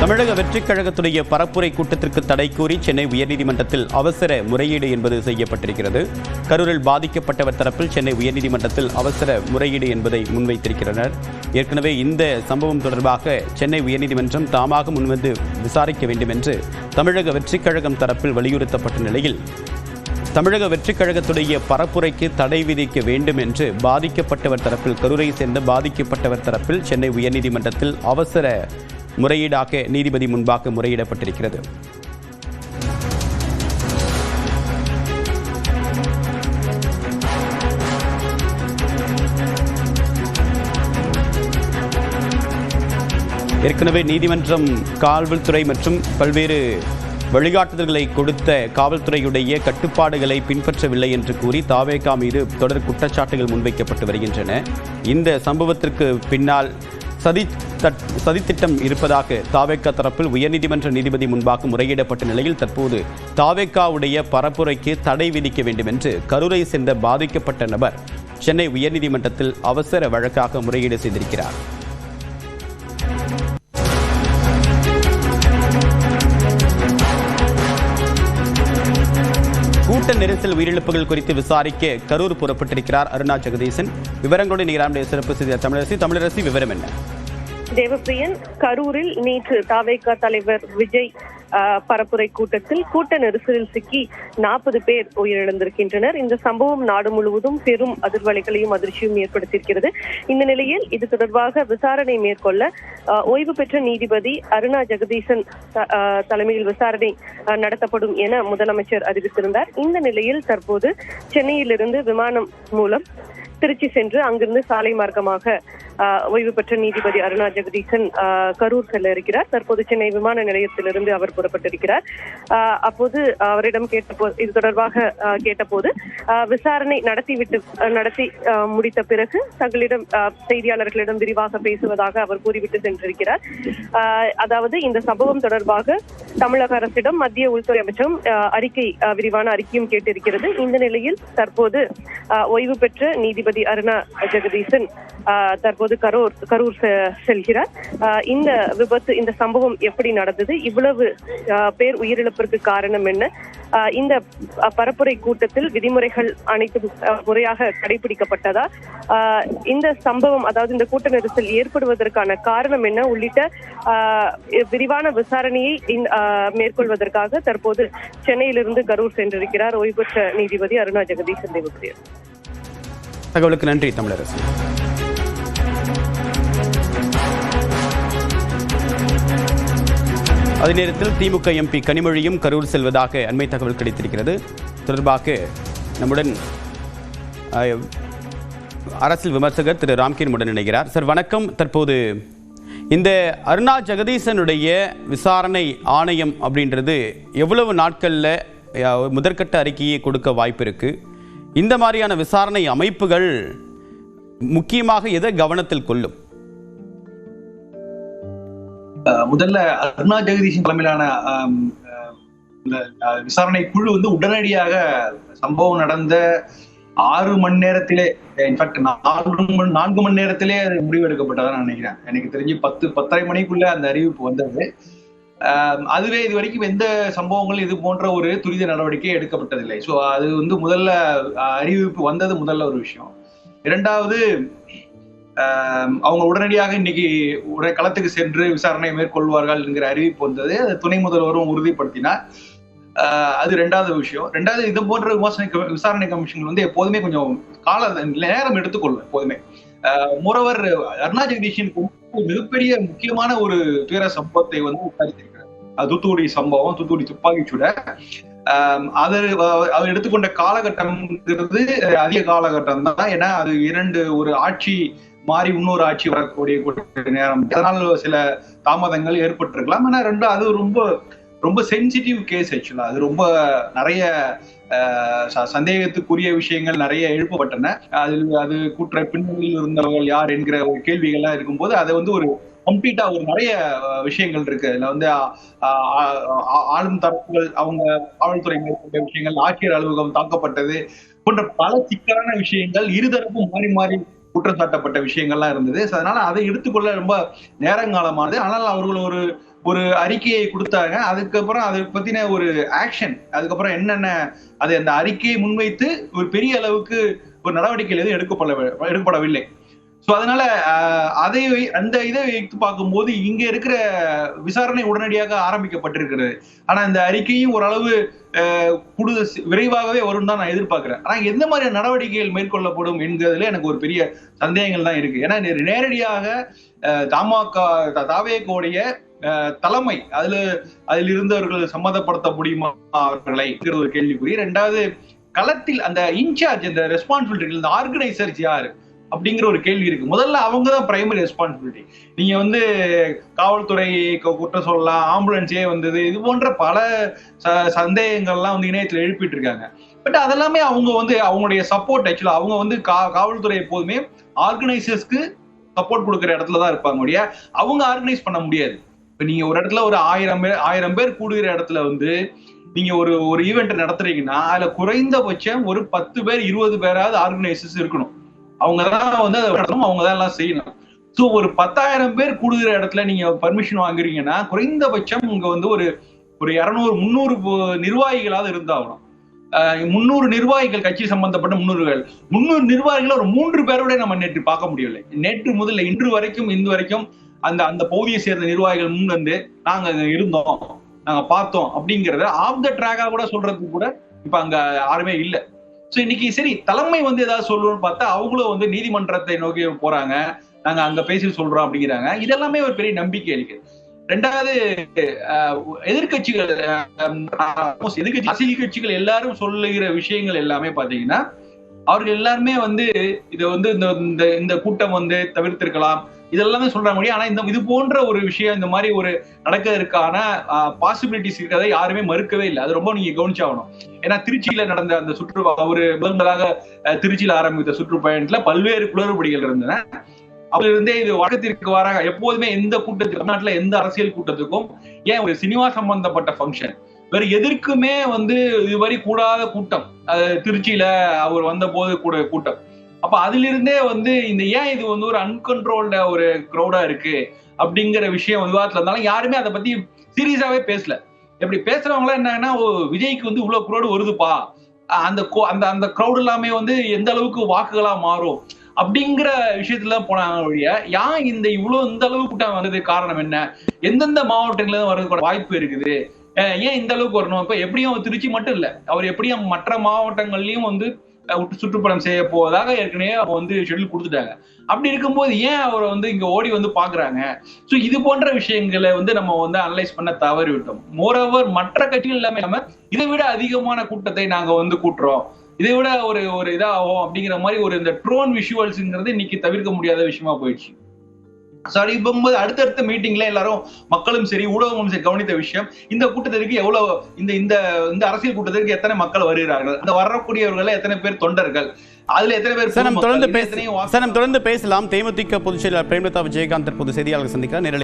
தமிழக வெற்றிக் கழகத்துடைய பரப்புரை கூட்டத்திற்கு தடை கூறி சென்னை உயர்நீதிமன்றத்தில் அவசர முறையீடு என்பது செய்யப்பட்டிருக்கிறது. கரூரில் பாதிக்கப்பட்டவர் தரப்பில் சென்னை உயர்நீதிமன்றத்தில் அவசர முறையீடு என்பதை முன்வைத்திருக்கிறனர். ஏற்கனவே இந்த சம்பவம் தொடர்பாக சென்னை உயர்நீதிமன்றம் தாமாக முன்வந்து விசாரிக்க வேண்டும் என்று தமிழக வெற்றிக் கழகம் தரப்பில் வலியுறுத்தப்பட்ட நிலையில் தமிழக வெற்றிக் கழகத்துடைய பரப்புரைக்கு தடை விதிக்க வேண்டும் என்று பாதிக்கப்பட்டவர் தரப்பில் கரூரை சேர்ந்த பாதிக்கப்பட்டவர் தரப்பில் சென்னை உயர்நீதிமன்றத்தில் அவசர முறையீடாக நீதிபதி முன்பாக முறையிடப்பட்டிருக்கிறது. ஏற்கனவே நீதிமன்றம் காவல்துறை மற்றும் பல்வேறு வழிகாட்டுதல்களை கொடுத்த காவல்துறையுடைய கட்டுப்பாடுகளை பின்பற்றவில்லை என்று கூறி தாவேகா மீது தொடர் குற்றச்சாட்டுகள் முன்வைக்கப்பட்டு வருகின்றன. இந்த சம்பவத்திற்கு பின்னால் சதித்திட்டம் இருப்பதாக தாவேகா தரப்பில் உயர்நீதிமன்ற நீதிபதி முன்பாக முறையிடப்பட்ட நிலையில் தற்போது தாவேகாவுடைய பரப்புரைக்கு தடை விதிக்க வேண்டும் என்று கரூரை சேர்ந்த பாதிக்கப்பட்ட நபர் சென்னை உயர்நீதிமன்றத்தில் அவசர வழக்காக முறையீடு செய்திருக்கிறார். கூட்ட நெரிசல் உயிரிழப்புகள் குறித்து விசாரிக்க கரூர் புறப்பட்டிருக்கிறார் அருணா ஜெகதீசன். விவரங்களுடன் நீராமுடைய சிறப்பு செய்தி தமிழரசி விவரம் என்ன? தேவப்பிரியன், கரூரில் நேற்று தாவேகா தலைவர் விஜய் பரப்புரை கூட்டத்தில் கூட்ட நெரிசலில் சிக்கி 40 பேர் உயிரிழந்திருக்கின்றனர். இந்த சம்பவம் நாடு முழுவதும் பெரும் அதிர்வலைகளையும் அதிர்ச்சியும் ஏற்படுத்தியிருக்கிறது. இந்த நிலையில் இது தொடர்பாக விசாரணை மேற்கொள்ள ஓய்வு பெற்ற நீதிபதி அருணா ஜெகதீசன் தலைமையில் விசாரணை நடத்தப்படும் என முதலமைச்சர் அறிவித்திருந்தார். இந்த நிலையில் தற்போது சென்னையிலிருந்து விமானம் மூலம் திருச்சி சென்று அங்கிருந்து சாலை மார்க்கமாக ஓய்வு பெற்ற நீதிபதி அருணா ஜெகதீசன் கரூர் செல்ல இருக்கிறார். தற்போது சென்னை விமான நிலையத்திலிருந்து அவர் புறப்பட்டிருக்கிறார். அப்போது அவரிடம் இது தொடர்பாக கேட்டபோது விசாரணை நடத்தி முடித்த பிறகு தங்களிடம் செய்தியாளர்களிடம் விரிவாக பேசுவதாக அவர் கூறிவிட்டு சென்றிருக்கிறார். அதாவது இந்த சம்பவம் தொடர்பாக தமிழக அரசிடம் மத்திய உள்துறை அமைச்சகம் விரிவான அறிக்கையும் கேட்டிருக்கிறது. இந்த நிலையில் தற்போது ஓய்வு பெற்ற நீதிபதி அருணா ஜெகதீசன் தற்போது கரூர் செல்கிறார். இந்த சம்பவம் எப்படி நடந்தது, இவ்வளவு பேர் உயிரிழப்பிற்கு காரணம் என்ன, இந்த பரப்புரை கூட்டத்தில் விதிமுறைகள் அனைத்தும் முறையாக கடைபிடிக்கப்பட்டதா, இந்த சம்பவம் அதாவது இந்த கூட்ட நெரிசல் ஏற்படுவதற்கான காரணம் என்ன உள்ளிட்ட விரிவான விசாரணையை மேற்கொள்வதற்காக தற்போது சென்னையிலிருந்து கரூர் சென்றிருக்கிறார் ஓய்வு பெற்ற நீதிபதி அருணா ஜெகதீசன். தேவப்பிரியன், தகவலுக்கு நன்றி தமிழரசு. அதே நேரத்தில் திமுக எம்பி கனிமொழியும் கரூர் செல்வதாக அண்மை தகவல் கிடைத்திருக்கிறது. தொடர்பாக நம்முடன் அரசியல் விமர்சகர் திரு ராம்கிரனுடன் இணைகிறார். சார் வணக்கம். தற்போது இந்த அருணா ஜெகதீசனுடைய விசாரணை ஆணையம் அப்படின்றது எவ்வளவு நாட்களில் முதற்கட்ட அறிக்கையை கொடுக்க வாய்ப்பு இருக்கு? இந்த மாதிரியான விசாரணை அமைப்புகள் முக்கியமாக எதை கவனத்தில் கொள்ளும்? முதல்ல அருணா ஜெகதீசன் தலைமையிலான விசாரணை குழு உடனடியாக சம்பவம் நடந்த 6 மணி நேரத்திலே, இன்ஃபேக்ட் 4 மணி நேரத்திலே அது முடிவெடுக்கப்பட்டதான் நினைக்கிறேன். எனக்கு தெரிஞ்சு 10-10:30 மணிக்குள்ள அந்த அறிவிப்பு வந்தது. அதுவே இது வரைக்கும் எந்த சம்பவங்கள் இது போன்ற ஒரு துரித நடவடிக்கை எடுக்கப்பட்டதில்லை. ஸோ அது முதல்ல அறிவிப்பு வந்தது முதல்ல ஒரு விஷயம். இரண்டாவது, அவங்க உடனடியாக இன்னைக்கு களத்துக்கு சென்று விசாரணை மேற்கொள்வார்கள் என்கிற அறிவிப்பு வந்தது. அது துணை முதல்வரும் உறுதிப்படுத்தினார். அது ரெண்டாவது விஷயம். ரெண்டாவது, இது போன்ற விசாரணை கமிஷன் எப்போதுமே கொஞ்சம் நேரம் எடுத்துக்கொள்ளும் எப்போதுமே. மோரோவர் அருணா ஜெகதீஷனுக்கு மிகப்பெரிய முக்கியமான ஒரு துயர சம்பவத்தை விசாரித்திருக்கிறார். தூத்துக்குடி சம்பவம், தூத்துக்குடி துப்பாக்கிச்சூட. அவர் எடுத்துக்கொண்ட காலகட்டம் அதிக காலகட்டம் தான். ஏன்னா அது ஒரு ஆட்சி மாறி இன்னொரு ஆட்சி வரக்கூடிய நேரம். அதனால சில தாமதங்கள் ஏற்பட்டிருக்கலாம். ஆனா அது ரொம்ப சென்சிட்டிவ் கேஸ். ஆக்சுவலா அது நிறைய சந்தேகத்துக்குரிய விஷயங்கள் நிறைய எழுப்பப்பட்டன. அது குற்ற பின்னணியில் இருந்தவர்கள் யார் என்கிற ஒரு கேள்விகள்லாம் இருக்கும்போது அதை ஒரு கம்ப்ளீட்டா நிறைய விஷயங்கள் இருக்கு. அதுல ஆளும் தரப்புகள், அவங்க காவல்துறை மேற்கொண்ட விஷயங்கள், ஆட்சியர் அலுவலகம் தாக்கப்பட்டது போன்ற பல சிக்கலான விஷயங்கள், இருதரப்பும் மாறி மாறி குற்றம் சாட்டப்பட்ட விஷயங்கள்லாம் இருந்தது. அதனால அதை எடுத்துக்கொள்ள ரொம்ப நேரங்காலமானது. ஆனால் அவர்கள் ஒரு அறிக்கையை கொடுத்தாங்க. அதுக்கப்புறம் அதை பத்தின ஒரு ஆக்ஷன், அதுக்கப்புறம் என்னென்ன அது அந்த அறிக்கையை முன்வைத்து ஒரு பெரிய அளவுக்கு ஒரு நடவடிக்கைகள் எதுவும் எடுக்கப்படவில்லை. சோ அதனால அந்த இதை வைத்து பார்க்கும்போது இங்க இருக்கிற விசாரணை உடனடியாக ஆரம்பிக்கப்பட்டிருக்கிறது. ஆனா இந்த அறிக்கையும் ஓரளவு விரைவாகவே வரும் தான் நான் எதிர்பார்க்கிறேன். ஆனா எந்த மாதிரியான நடவடிக்கைகள் மேற்கொள்ளப்படும் என்கிறதுல எனக்கு ஒரு பெரிய சந்தேகங்கள் தான் இருக்கு. ஏன்னா நேரடியாக தாவேகோடைய தலைமை அதில் இருந்தவர்கள் சம்மதப்படுத்த முடியுமா அவர்களை ஒரு கேள்விக்குறி. ரெண்டாவது, களத்தில் அந்த இன்சார்ஜ், இந்த ரெஸ்பான்சிபிலிட்டி, இந்த ஆர்கனைசர்ஸ் யாரு அப்படிங்கிற ஒரு கேள்வி இருக்கு. முதல்ல அவங்க தான் பிரைமரி ரெஸ்பான்சிபிலிட்டி. நீங்க காவல்துறை குற்றம் சொல்லலாம், ஆம்புலன்ஸே வந்தது, இது போன்ற பல சந்தேகங்கள்லாம் இணையத்தில் எழுப்பிட்டு இருக்காங்க. பட் அதெல்லாமே அவங்களுடைய சப்போர்ட், ஆக்சுவலா அவங்க காவல்துறை எப்போதுமே ஆர்கனைசர்ஸ்க்கு சப்போர்ட் கொடுக்குற இடத்துல தான் இருப்பாங்க முடிய அவங்க ஆர்கனைஸ் பண்ண முடியாது. இப்ப நீங்க ஒரு இடத்துல ஒரு 1000 பேர் கூடுகிற இடத்துல நீங்க ஒரு ஈவெண்ட் நடத்துறீங்கன்னா அதுல குறைந்தபட்சம் ஒரு 10 பேர் 20 பேராவது ஆர்கனைசர்ஸ் இருக்கணும். அவங்கதான் அவங்கதான் எல்லாம் செய்யணும். சோ ஒரு 10,000 பேர் கூடுகிற இடத்துல நீங்க பர்மிஷன் வாங்குறீங்கன்னா குறைந்தபட்சம் உங்க ஒரு 200-300 நிர்வாகிகளாவது இருந்தாகணும். 300 நிர்வாகிகள், கட்சி சம்பந்தப்பட்ட 300 நிர்வாகிகள் ஒரு 3 பேரோட நம்ம நேற்று பார்க்க முடியவில்லை. நேற்று முதல்ல இன்று வரைக்கும் அந்த பகுதியை சேர்ந்த நிர்வாகிகள் முன் நாங்க இருந்தோம், நாங்க பார்த்தோம் அப்படிங்கறத ஆஃப் த ட்ராக்கா கூட சொல்றதுக்கு கூட இப்ப அங்க யாருமே இல்ல. சோ இன்னைக்கு சரி தலைமை ஏதாவது சொல்லணும்னு பார்த்தா அவங்களும் நீதிமன்றத்தை நோக்கி போறாங்க, நாங்க அங்க பேசி சொல்றோம் அப்படிங்கிறாங்க. இதெல்லாமே ஒரு பெரிய நம்பிக்கை இருக்கு. ரெண்டாவது, எதிர்கட்சிகள் அரசியல் கட்சிகள் எல்லாரும் சொல்லுகிற விஷயங்கள் எல்லாமே பாத்தீங்கன்னா அவர்கள் எல்லாருமே இதை இந்த கூட்டம் தவிர்த்திருக்கலாம் இதெல்லாமே சொல்றாங்க. ஆனா இது போன்ற ஒரு விஷயம், இந்த மாதிரி ஒரு நடக்கிறதுக்கான பாசிபிலிட்டிஸ் இருக்கிறதை யாருமே மறுக்கவே இல்லை. அது ரொம்ப நீங்க கவனிச்சாகணும். ஏன்னா திருச்சியில நடந்த அந்த முதன்முதலாக திருச்சியில ஆரம்பித்த சுற்றுப்பயணத்துல பல்வேறு குளறுபடிகள் இருந்தன. அதுல இருந்தே இது வழக்கத்திற்கு வராங்க. எப்போதுமே எந்த கூட்டத்துக்கு, தமிழ்நாட்டுல எந்த அரசியல் கூட்டத்துக்கும், ஏன் ஒரு சினிமா சம்பந்தப்பட்ட ஃபங்க்ஷன், வேற எதற்குமே இதுவரை கூடாத கூட்டம் திருச்சியில அவர் வந்த போது கூட கூட்டம். அப்ப அதிலிருந்தே ஏன் இது ஒரு அன்கண்ட்ரோல்ட ஒரு கிரௌடா இருக்கு அப்படிங்கிற விஷயம் விவாதத்துல இருந்தாலும் யாருமே அதை பத்தி சீரியஸாவே பேசல. எப்படி பேசுறவங்களா என்னன்னா, விஜய்க்கு இவ்வளவு கிரௌடு வருதுப்பா, அந்த கிரௌட் எல்லாமே எந்த அளவுக்கு வாக்குகளா மாறும் அப்படிங்கிற விஷயத்துல போனாங்க வழிய, ஏன் இந்த அளவு கூட்டம் வந்தது காரணம் என்ன, எந்தெந்த மாவட்டங்கள்ல வர்றதுக்கு வாய்ப்பு இருக்குது, ஏன் இந்த அளவுக்கு வரணும். இப்ப எப்படியும் திருச்சி மட்டும் இல்ல, அவர் எப்படியும் மற்ற மாவட்டங்கள்லயும் சுற்றுப்பயணம் செய்ய போவதாக ஏற்கனவே ஷெட்யூல் கொடுத்துட்டாங்க. அப்படி இருக்கும்போது ஏன் அவர் இங்க ஓடி பாக்குறாங்க. சோ இது போன்ற விஷயங்களை நம்ம அனலைஸ் பண்ண தவறி விட்டோம். மோரோவர் மற்ற கட்சிகள் எல்லாமே இதை விட அதிகமான கூட்டத்தை நாங்க கூட்டுறோம், இதை விட ஒரு இதாகும் அப்படிங்கிற மாதிரி இந்த ட்ரோன் விஷுவல்ஸ்ங்கிறது இன்னைக்கு தவிர்க்க முடியாத விஷயமா போயிடுச்சு. சாரி, இப்போது அடுத்தடுத்த மீட்டிங்ல எல்லாரும் மக்களும் சரி ஊடகமும் சரி கவனித்த விஷயம், இந்த கூட்டத்திற்கு எவ்வளவு இந்த அரசியல் கூட்டத்திற்கு எத்தனை மக்கள் வருகிறார்கள், அந்த வரக்கூடியவர்கள் எத்தனை பேர் தொண்டர்கள், அதுல எத்தனை பேர். தொடர்ந்து பேசலாம். தேமுதிக பொதுச் செயலாளர் பிரேமலதா விஜயகாந்த் தற்போது செய்தியாளர்கள் சந்திக்கிறார்.